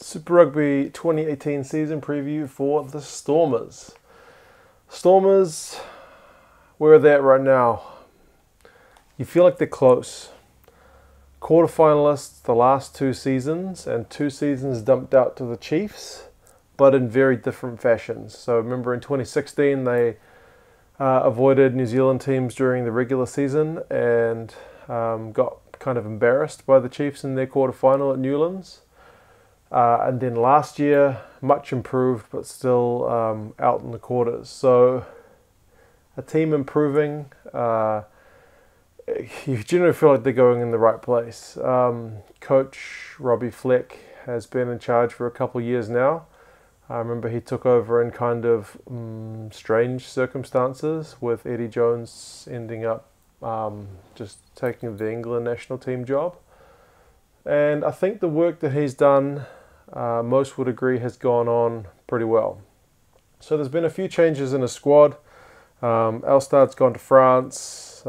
Super Rugby 2018 season preview for the Stormers. Stormers, where are they at right now? You feel like they're close. Quarterfinalists the last 2 seasons, and 2 seasons dumped out to the Chiefs, but in very different fashions. So remember in 2016 they avoided New Zealand teams during the regular season and got kind of embarrassed by the Chiefs in their quarterfinal at Newlands. And then last year, much improved, but still out in the quarters. So a team improving, you generally feel like they're going in the right place. Coach Robbie has been in charge for a couple of years now. I remember he took over in kind of strange circumstances, with Eddie Jones ending up just taking the England national team job. And I think the work that he's done, most would agree, has gone on pretty well. So there's been a few changes in the squad. Elstad's gone to France.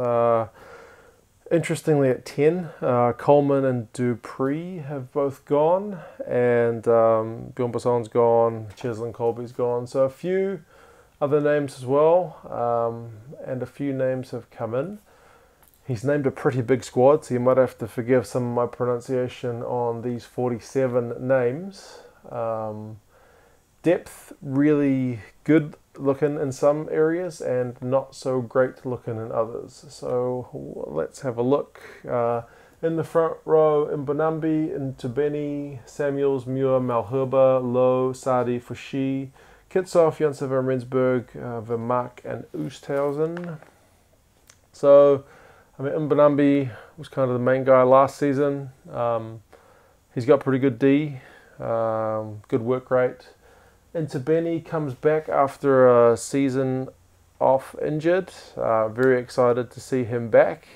Interestingly, at 10, Coleman and Dupree have both gone, and Bjorn Basson's gone, Cheslin Colby's gone. So a few other names as well, and a few names have come in. He's named a pretty big squad, so you might have to forgive some of my pronunciation on these 47 names. Depth, really good looking in some areas and not so great looking in others. So let's have a look. In the front row, Mbonambi, Ntubeni, Samuels, Muir, Malherbe, Lowe, Sadi, Fushi, Kitsoff, Janssen van Rensburg, Vermaak and Oosthuizen. So I mean, Mbonambi was kind of the main guy last season. He's got pretty good D, good work rate. Ntubeni comes back after a season off injured. Very excited to see him back.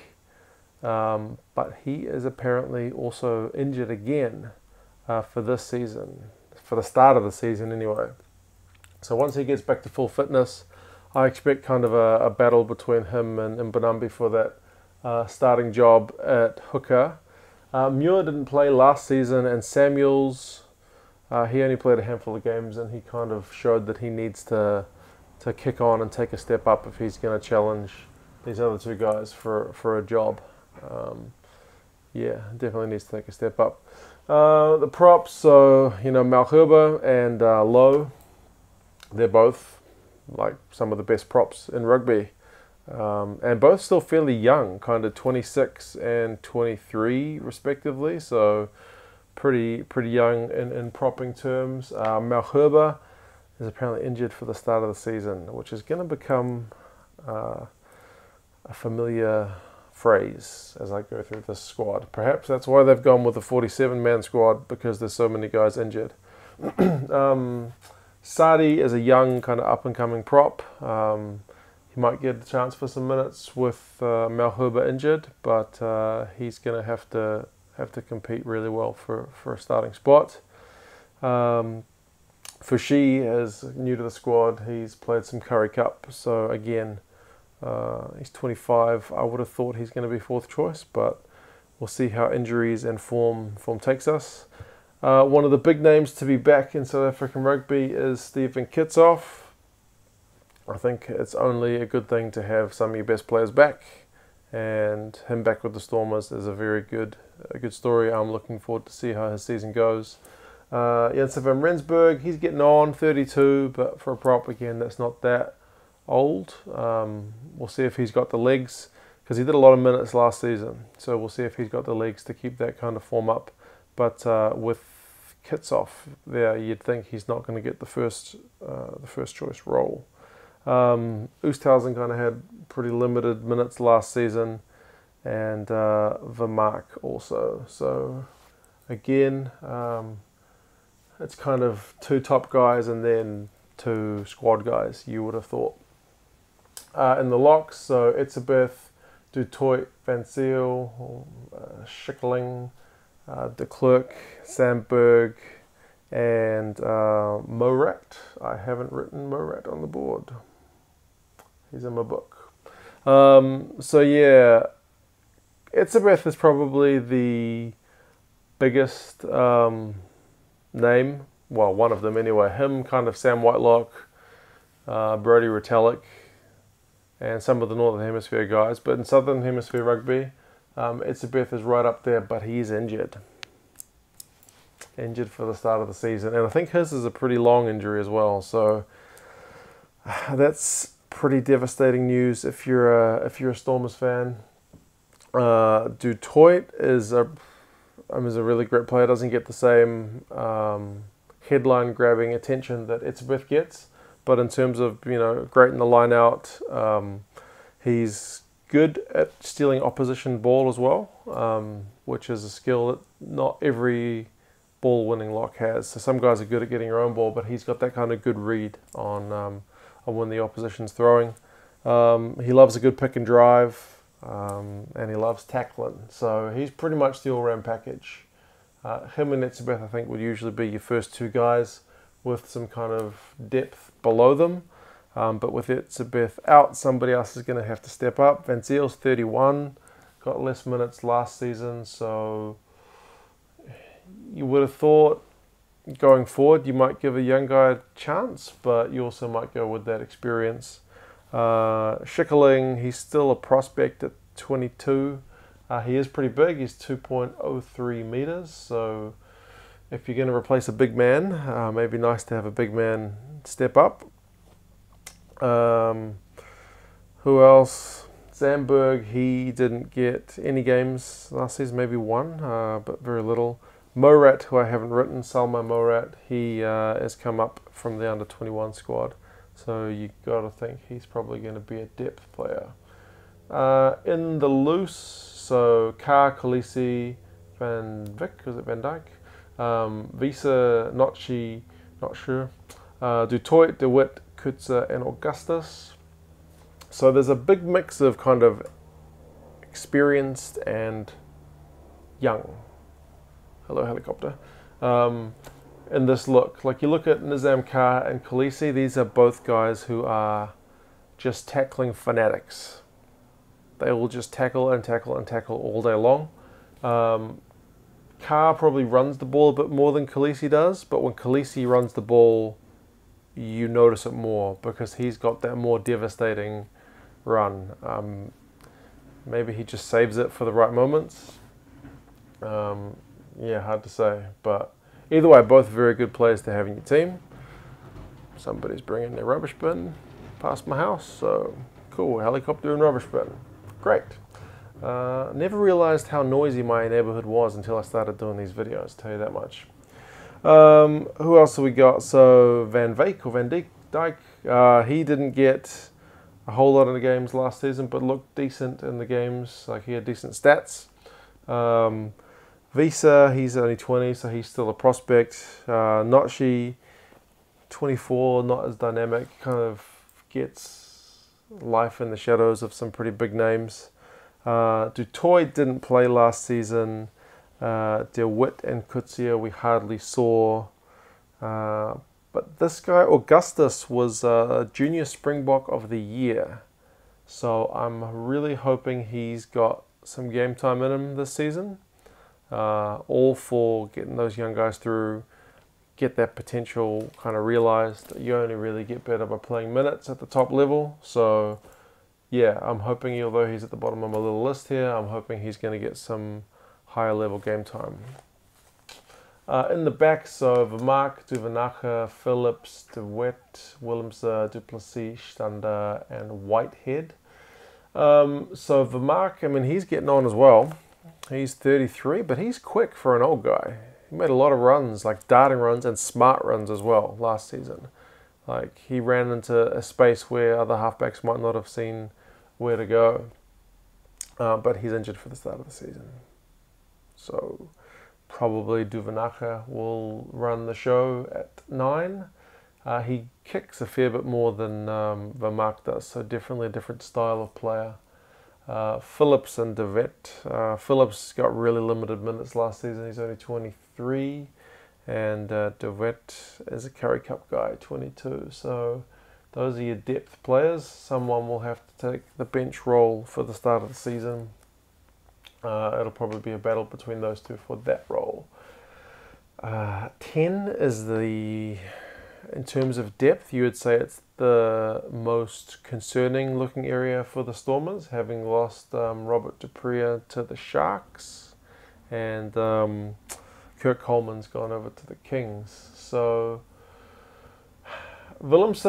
But he is apparently also injured again for this season, for the start of the season anyway. So once he gets back to full fitness, I expect kind of a battle between him and Mbonambi for that starting job at hooker. Muir didn't play last season, and Samuels, he only played a handful of games, and he kind of showed that he needs to kick on and take a step up if he's going to challenge these other 2 guys for a job. Yeah, definitely needs to take a step up. The props, so Malherbe and Lowe, they're both like some of the best props in rugby. And both still fairly young, kind of 26 and 23 respectively, so pretty young in propping terms. Malherbe is apparently injured for the start of the season, which is going to become a familiar phrase as I go through this squad. Perhaps that's why they've gone with a 47-man squad, because there's so many guys injured. Sadi is a young, kind of up-and-coming prop. He might get a chance for some minutes with Malherbe injured, but he's going to have to compete really well for a starting spot. Fushi is new to the squad. He's played some Currie Cup, so again, he's 25. I would have thought he's going to be 4th choice, but we'll see how injuries and form takes us. One of the big names to be back in South African rugby is Stephen Kitsoff. I think it's only a good thing to have some of your best players back, and him back with the Stormers is a very good story. I'm looking forward to see how his season goes. Janssen van Rensburg, he's getting on, 32, but for a prop, again, that's not that old. We'll see if he's got the legs, because he did a lot of minutes last season, so we'll see if he's got the legs to keep that kind of form up. But with Kitsoff there, you'd think he's not going to get the first choice role. Oosthuizen kind of had pretty limited minutes last season, and Vermaak also. So again, it's kind of 2 top guys and then 2 squad guys, you would have thought. In the locks, so Etzebeth, Du Toit, Van Zyl, Schikkeling, De Klerk, Sandberg, and Morat. I haven't written Morat on the board. He's in my book. So yeah, Etzebeth is probably the biggest name. Well, one of them anyway. Him, kind of Sam Whitelock, Brodie Retallick, and some of the Northern Hemisphere guys. But in Southern Hemisphere rugby, Etzebeth is right up there, but he's injured. Injured for the start of the season. And I think his is a pretty long injury as well. So that's pretty devastating news if you're a Stormers fan. Du Toit is a really great player. Doesn't get the same headline grabbing attention that Etzebeth gets, but in terms of great in the line out, he's good at stealing opposition ball as well, which is a skill that not every ball winning lock has. So some guys are good at getting your own ball, but he's got that kind of good read on when the opposition's throwing. He loves a good pick and drive. And he loves tackling, so he's pretty much the all-round package. Him and Etzebeth, I think, would usually be your first two guys with some kind of depth below them. But with Etzebeth out, somebody else is going to have to step up. Van Ziel's 31, got less minutes last season, so you would have thought going forward you might give a young guy a chance, but you also might go with that experience. Schickerling, he's still a prospect at 22. He is pretty big. He's 2.03 meters. So if you're going to replace a big man, maybe nice to have a big man step up. Who else? Zandberg, he didn't get any games last season, maybe one, but very little. Morat, who I haven't written, Salma Morat, he has come up from the under-21 squad. So you got to think he's probably going to be a depth player. In the loose, so Carr, Khaleesi, Van Vick, was it Van Dijk? Visa, Notchi, not sure. Du Toit, De Wit, Kutzer, and Augustus. So there's a big mix of kind of experienced and young. Hello, helicopter. In this look, like you look at Nizam Carr and Khaleesi, these are both guys who are just tackling fanatics. They will just tackle and tackle and tackle all day long. Carr probably runs the ball a bit more than Khaleesi does, but when Khaleesi runs the ball, you notice it more because he's got that more devastating run. Maybe he just saves it for the right moments. Yeah, hard to say, but either way, both very good players to have in your team. Somebody's bringing their rubbish bin past my house, so cool, helicopter and rubbish bin. Great. Never realized how noisy my neighborhood was until I started doing these videos, tell you that much. Who else have we got? So Van Veek or Van Dijk, he didn't get a whole lot of the games last season, but looked decent in the games, like he had decent stats. Visa, he's only 20, so he's still a prospect. Notchi, 24, not as dynamic, kind of gets life in the shadows of some pretty big names. Du Toit didn't play last season. De Wit and Kutsia we hardly saw. But this guy, Augustus, was Junior Springbok of the Year. So I'm really hoping he's got some game time in him this season. All for getting those young guys through, get that potential kind of realized. You only really get better by playing minutes at the top level. So yeah, I'm hoping, although he's at the bottom of my little list here, I'm hoping he's going to get some higher level game time. In the back, so Vermaak, Duvanacher, Phillips, De Wet, Willemse, Duplessis, Stander, and Whitehead. So Vermaak, I mean, he's getting on as well. He's 33, but he's quick for an old guy. He made a lot of runs, like darting runs and smart runs as well last season. Like he ran into a space where other halfbacks might not have seen where to go. But he's injured for the start of the season. So probably Duvanacher will run the show at 9. He kicks a fair bit more than Vermaak does, so definitely a different style of player. Phillips and De Wet. Phillips got really limited minutes last season. He's only 23. And De Wet is a Currie Cup guy, 22. So those are your depth players. Someone will have to take the bench role for the start of the season. It'll probably be a battle between those two for that role. 10 is in terms of depth, you would say it's the most concerning looking area for the Stormers, having lost Robert Dupree to the Sharks, and Kurt Coleman's gone over to the Kings. So Willemse,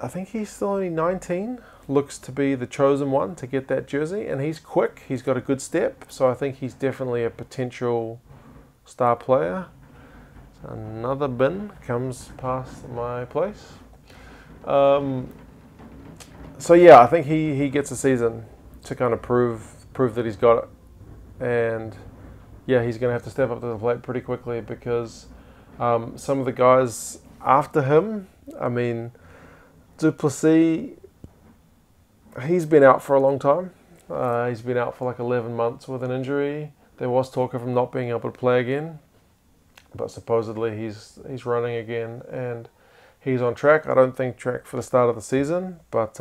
I think he's still only 19, looks to be the chosen one to get that jersey, and he's quick, he's got a good step, so I think he's definitely a potential star player. So another bin comes past my place. So yeah, I think he gets a season to kind of prove that he's got it, and yeah, he's going to have to step up to the plate pretty quickly, because some of the guys after him, I mean, Du Plessis, he's been out for a long time. He's been out for like 11 months with an injury. There was talk of him not being able to play again, but supposedly he's running again, and he's on track. I don't think track for the start of the season, but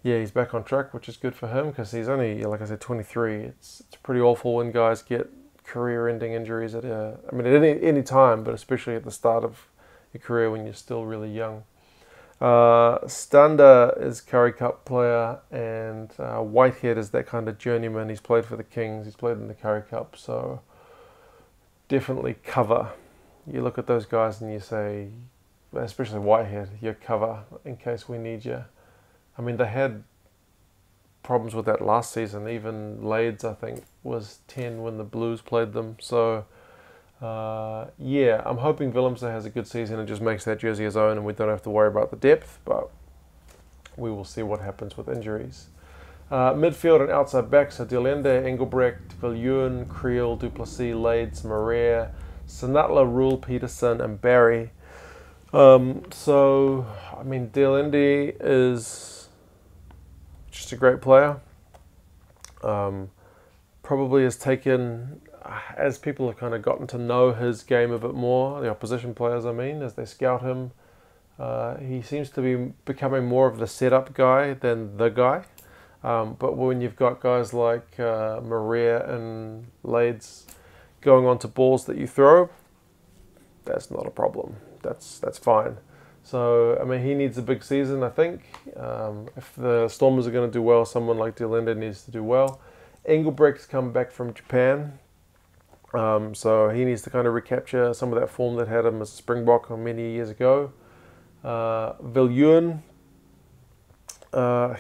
yeah, he's back on track, which is good for him, because he's only, like I said, 23. It's pretty awful when guys get career-ending injuries at any time, but especially at the start of your career when you're still really young. Stander is Currie Cup player, and Whitehead is that kind of journeyman. He's played for the Kings, he's played in the Currie Cup, so definitely cover. You look at those guys and you say, especially Whitehead, you're cover in case we need you. I mean, they had problems with that last season. Even Lades, I think, was 10 when the Blues played them. So yeah, I'm hoping Willemse has a good season and just makes that jersey his own, and we don't have to worry about the depth, but we will see what happens with injuries. Midfield and outside backs are Delende, Engelbrecht, Viljoen, Creel, Du Plessis, Lades, Maria, Sanatla, Rule, Peterson, and Barry. So, I mean, Delende is just a great player. Probably has taken, as people have kind of gotten to know his game a bit more, the opposition players, I mean, as they scout him, he seems to be becoming more of the setup guy than the guy. But when you've got guys like Maria and Lades going on to balls that you throw, that's not a problem. That's fine. So, I mean, he needs a big season, I think. If the Stormers are going to do well, someone like Delende needs to do well. Engelbrecht's come back from Japan, so he needs to kind of recapture some of that form that had him as a Springbok many years ago. Viljoen,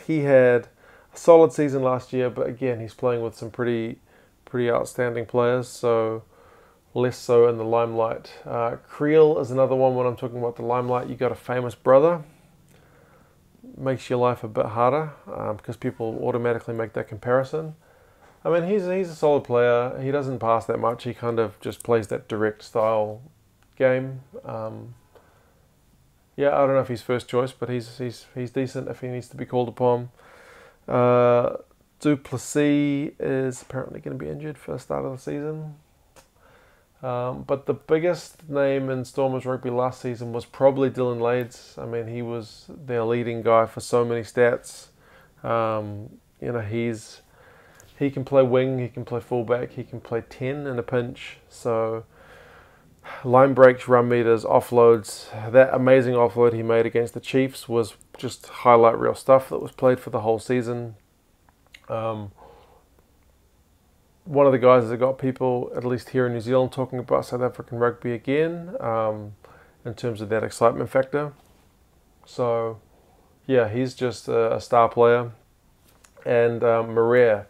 he had a solid season last year, but again, he's playing with some pretty outstanding players, so less so in the limelight. Creel is another one. When I'm talking about the limelight, you got a famous brother. Makes your life a bit harder, because people automatically make that comparison. I mean, he's a solid player. He doesn't pass that much. He kind of just plays that direct style game. Yeah, I don't know if he's first choice, but he's decent if he needs to be called upon. Du Plessis is apparently going to be injured for the start of the season. But the biggest name in Stormers rugby last season was probably Dylan Lades. I mean, he was their leading guy for so many stats. You know, he can play wing, he can play fullback, he can play 10 in a pinch. So line breaks, run meters, offloads. That amazing offload he made against the Chiefs was just highlight reel stuff that was played for the whole season. One of the guys that got people, at least here in New Zealand, talking about South African rugby again, in terms of that excitement factor. So, yeah, he's just a star player. And Maria,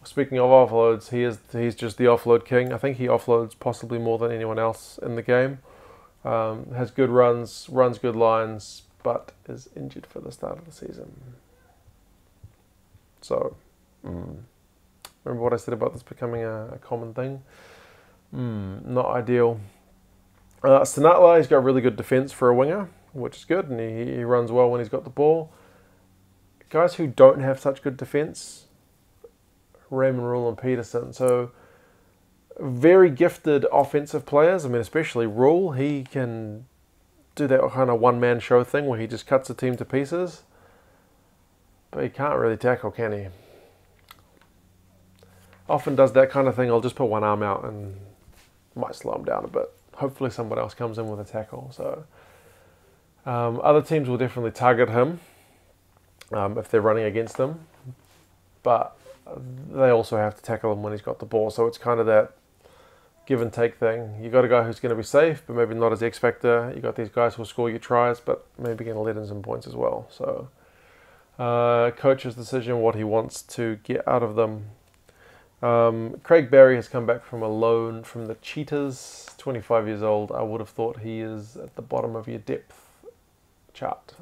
speaking of offloads, he's just the offload king. I think he offloads possibly more than anyone else in the game. Has good runs good lines, but is injured for the start of the season. So, remember what I said about this becoming a common thing? Not ideal. Sanatla, he's got really good defence for a winger, which is good, and he runs well when he's got the ball. Guys who don't have such good defence, Raymond, Rule and Peterson. So, very gifted offensive players. I mean, especially Rule, he can do that kind of one-man show thing where he just cuts a team to pieces. But he can't really tackle, can he? Often does that kind of thing. I'll just put one arm out and might slow them down a bit. Hopefully someone else comes in with a tackle. So other teams will definitely target him if they're running against him, but they also have to tackle him when he's got the ball. So it's kind of that give and take thing. You got a guy who's going to be safe, but maybe not as X factor. You got these guys who'll score your tries, but maybe going to let in some points as well. So coach's decision, what he wants to get out of them. Craig Barry has come back from a loan from the Cheetahs, 25 years old. I would have thought he is at the bottom of your depth chart,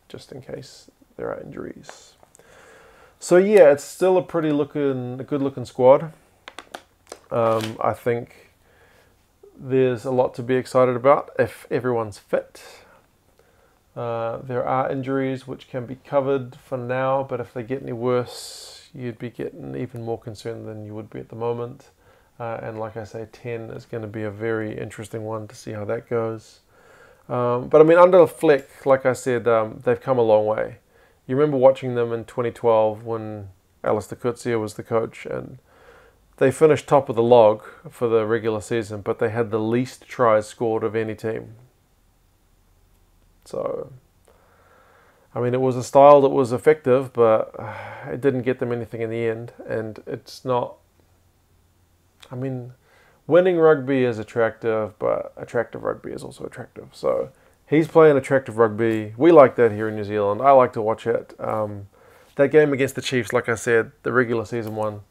just in case there are injuries. So yeah, it's still a good looking squad. I think there's a lot to be excited about if everyone's fit. There are injuries which can be covered for now, but if they get any worse, you'd be getting even more concerned than you would be at the moment. And like I say, 10 is going to be a very interesting one to see how that goes. But I mean, under Fleck, like I said, they've come a long way. You remember watching them in 2012 when Alistair Coetzee was the coach, and they finished top of the log for the regular season, but they had the least tries scored of any team. So, I mean, it was a style that was effective, but it didn't get them anything in the end. And it's not, I mean, winning rugby is attractive, but attractive rugby is also attractive. So he's playing attractive rugby. We like that here in New Zealand. I like to watch it. That game against the Chiefs, like I said, the regular season one,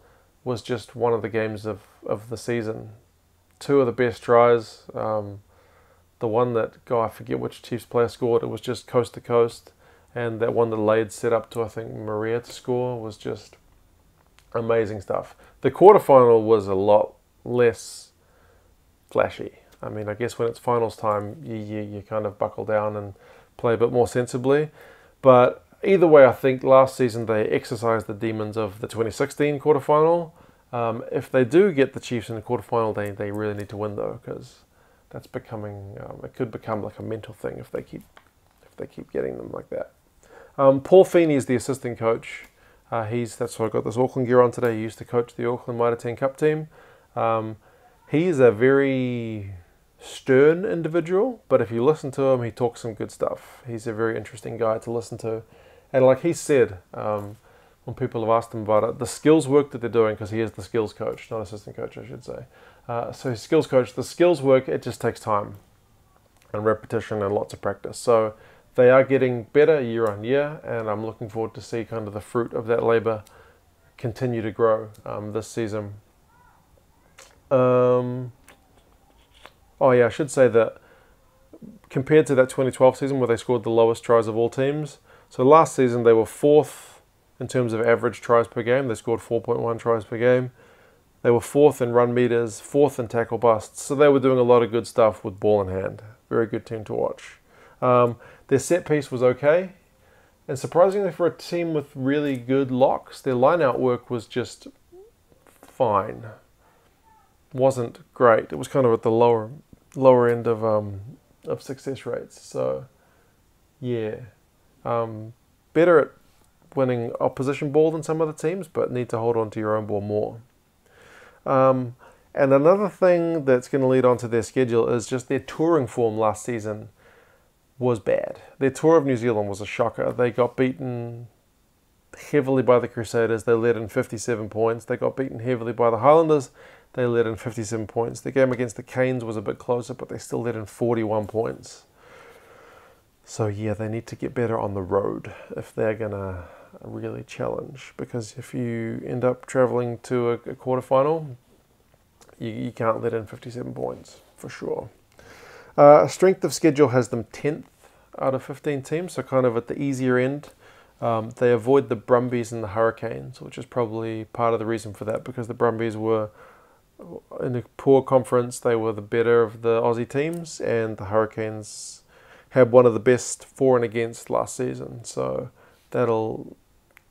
was just one of the games of the season. Two of the best tries. The one that, I forget which Chiefs player scored, it was just coast to coast. And that one that Lade set up to, I think, Maria to score was just amazing stuff. The quarterfinal was a lot less flashy. I mean, I guess when it's finals time, you kind of buckle down and play a bit more sensibly. But either way, I think last season they exercised the demons of the 2016 quarterfinal. If they do get the Chiefs in the quarterfinal, they really need to win though, because that's becoming it could become like a mental thing if they keep getting them like that. Paul Feeney is the assistant coach. That's why I got this Auckland gear on today. He used to coach the Auckland Mitre 10 Cup team. He's a very stern individual, but if you listen to him, he talks some good stuff. He's a very interesting guy to listen to. And like he said, when people have asked him about it, the skills work that they're doing, because he is the skills coach, not assistant coach, I should say. So he's skills coach. The skills work, it just takes time and repetition and lots of practice. So they are getting better year on year, and I'm looking forward to see kind of the fruit of that labour continue to grow this season. Oh yeah, I should say that compared to that 2012 season where they scored the lowest tries of all teams, so last season they were 4th in terms of average tries per game. They scored 4.1 tries per game. They were 4th in run meters, 4th in tackle busts. So they were doing a lot of good stuff with ball in hand. Very good team to watch. Their set piece was okay. And surprisingly for a team with really good locks, their line-out work was just fine. Wasn't great. It was kind of at the lower end of success rates. So yeah, better at winning opposition ball than some other teams, but need to hold on to your own ball more. And another thing that's going to lead on to their schedule is just their touring form last season was bad. Their tour of New Zealand was a shocker. They got beaten heavily by the Crusaders. They led in 57 points. They got beaten heavily by the Highlanders. They led in 57 points. The game against the Canes was a bit closer, but they still led in 41 points. So yeah, they need to get better on the road if they're going to really challenge. Because if you end up travelling to a quarterfinal, you can't let in 57 points, for sure. Strength of schedule has them 10th out of 15 teams, so kind of at the easier end. They avoid the Brumbies and the Hurricanes, which is probably part of the reason for that, because the Brumbies were in a poor conference. They were the better of the Aussie teams, and the Hurricanes had one of the best for and against last season. So that'll,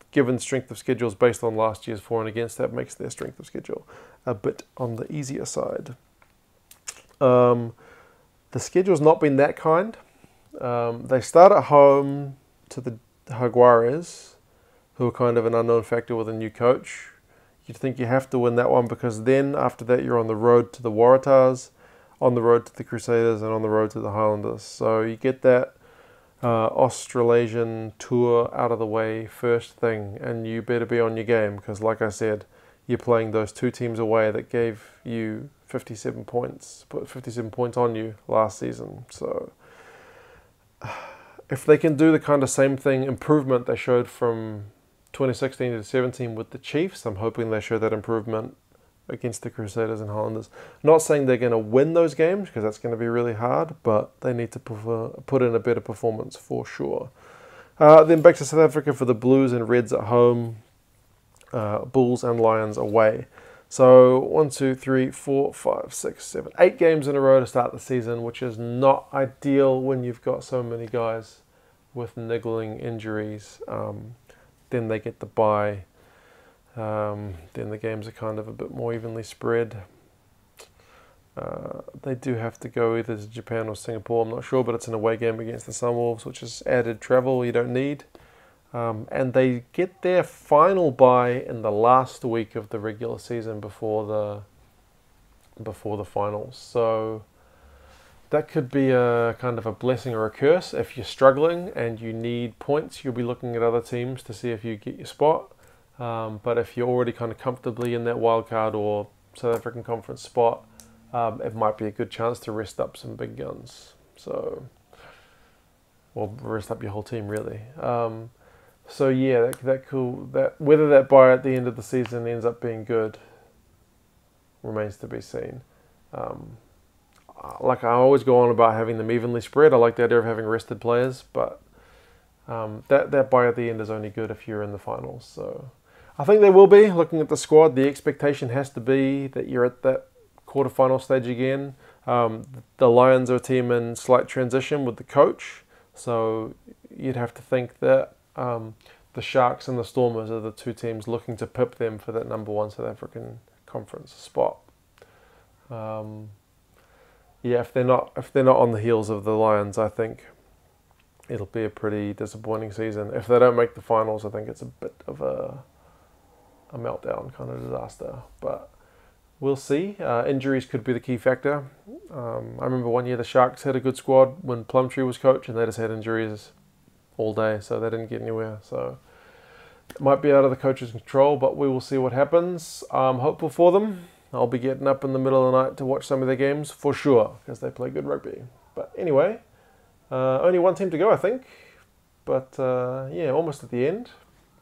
given strength of schedules based on last year's for and against, that makes their strength of schedule a bit on the easier side. The schedule's not been that kind. They start at home to the Jaguares, who are kind of an unknown factor with a new coach. you'd think you have to win that one, because then after that you're on the road to the Waratahs, on the road to the Crusaders, and on the road to the Highlanders. So you get that Australasian tour out of the way first thing, and you better be on your game, because like I said, you're playing those two teams away that gave you 57 points, put 57 points on you last season. So if they can do the kind of same thing, improvement they showed from 2016 to 17 with the Chiefs, I'm hoping they show that improvement against the Crusaders and Highlanders. Not saying they're going to win those games, because that's going to be really hard, but they need to put in a better performance for sure. Then back to South Africa for the Blues and Reds at home, Bulls and Lions away. So 1, 2, 3, 4, 5, 6, 7, 8 games in a row to start the season, which is not ideal when you've got so many guys with niggling injuries. Then they get the bye. Then the games are kind of a bit more evenly spread. They do have to go either to Japan or Singapore, I'm not sure, but it's an away game against the Sunwolves, which is added travel you don't need. And they get their final bye in the last week of the regular season before the finals. So that could be a kind of a blessing or a curse. If you're struggling and you need points, you'll be looking at other teams to see if you get your spot. But if you're already kind of comfortably in that wildcard or South African Conference spot, it might be a good chance to rest up some big guns. So, or rest up your whole team really. So yeah, that whether that bye at the end of the season ends up being good remains to be seen. Like I always go on about having them evenly spread. I like the idea of having rested players, but that bye at the end is only good if you're in the finals. So I think they will be. Looking at the squad, the expectation has to be that you're at that quarterfinal stage again. The Lions are a team in slight transition with the coach, so you'd have to think that the Sharks and the Stormers are the two teams looking to pip them for that number 1 South African Conference spot. Yeah, if they're not on the heels of the Lions, I think it'll be a pretty disappointing season. If they don't make the finals, I think it's a bit of a meltdown kind of disaster. But we'll see. Injuries could be the key factor. I remember one year the Sharks had a good squad when Plumtree was coach, and they just had injuries all day, so they didn't get anywhere. So it might be out of the coach's control, but we will see what happens. I'm hopeful for them. I'll be getting up in the middle of the night to watch some of their games for sure, because they play good rugby. But anyway, only one team to go, I think. But yeah, almost at the end.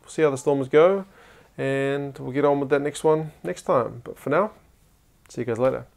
We'll see how the Stormers go, and we'll get on with that next one next time. But for now, see you guys later.